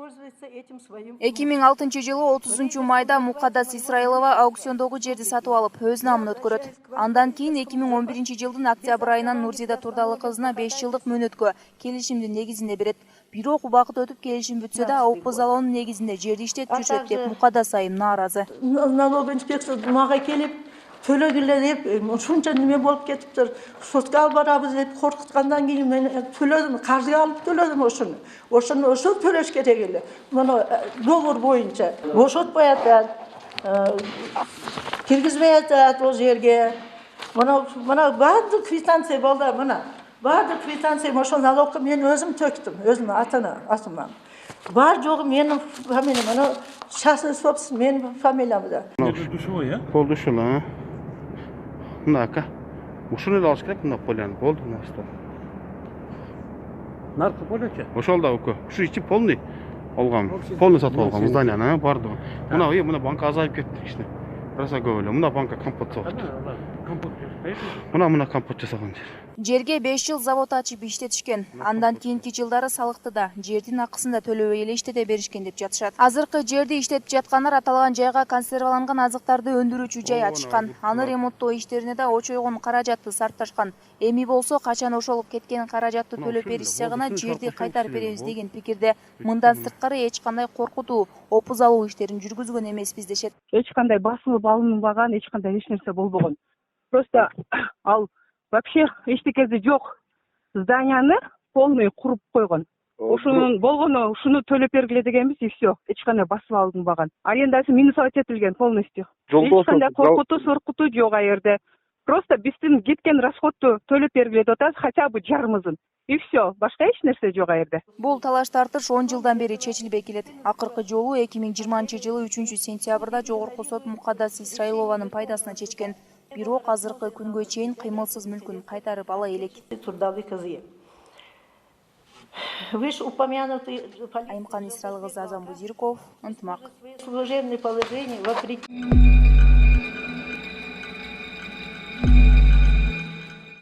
пользуется этим своим. 2006-жылы 30 майда Мукаддас Исраилова аукциондогу жерди сатып алып, өз намын өткөрөт. Андан кийин 2011-жылдын октябрь айынан Нурзида Турдалы кызына 5 жылдык мөөнөткө келишимдин негизинде берет. Бирок убакыт өтүп келишим бүтсө да, ОП залонун негизинде жерди иштетип жүрүшөт деп Мукаддас айым нааразы. Налог инспекция мага келип, төлөгүлө деп, ушунча неме болуп кетиптир. Сотка алып барабыз деп коркуткандан кийин мен төлөдүм, каржыга алып төлөдүм ошону. Ошо төлөш керек эле. Мына договор боюнча бошотпой атат, киргизбей атат ол жерге. Мына баардык квитанция болду, мына. Баардык квитанция ошол налогко мен өзүм төктүм, өзүм атыман. Бар жогу менин фамилиям, ана частный собственность менин фамилиямда. Душевой, а? Пол душевой, а? Мынака. Ушуну эле алыш керек, мына поляны. Болду, мына. Наркы поляча? Ошол да өкө. Ушу ичи полный алгам. Полный сатып алгам, зданияны, барды. Мына банка азайып кетти кичине. Раса көп эле. Мына банка компот сатып. Компот. Мына компот жасаган жер. Жерге 5 жыл завод ачып иштетишкен. Андан кийинки жылдары салыкты да, жердин акысын да төлөбөй эле иштете беришкен деп жатышат. Азыркы жерди иштетип жаткандар аталган жайга консерваланган азыктарды өндүрүүчү жай ачышкан. Аны ремонттоо иштерине да очойгон каражатты сарпташкан. Эми болсо качан ошолуп кеткен каражатты төлөп беришсе гана жерди кайтарып беребиз деген пикирде. Мындан сырткары эч кандай коркутуу, опуз алуу иштерин жүргүзгөн эмеспиз дешет. Эч кандай басылып алынбаган, эч кандай эч нерсе болбогон. Просто ал вообще эчтекеси жок. Зданияны полный куруп койгон. Ушунун болгону ушуну төлөп бергиле дегенбиз и все. Эч кандай басып алынбаган. Арендасы минусовать этилген полностью. Эч кандай коркутуу жок аерде. Просто биздин кеткен расходту төлөп бергиле деп атабыз, хотя бы жарымызын. И все. Башка эч нерсе жок аерде. Бул талаш тартыш 10 жылдан бери чечилбей келет. Акыркы жолу 2020-жылы 3-сентябрда жогорку сот Мукаддас Исраилованын пайдасына чечкен. Бирок азыркы күнгө чейин кыймылсыз мүлкүн кайтарып ала элек. Турдалы кызы. Вышеупомянутый Айымкан Исраил кызы Азам Бузирков, Ынтымак. Служебное положение вопреки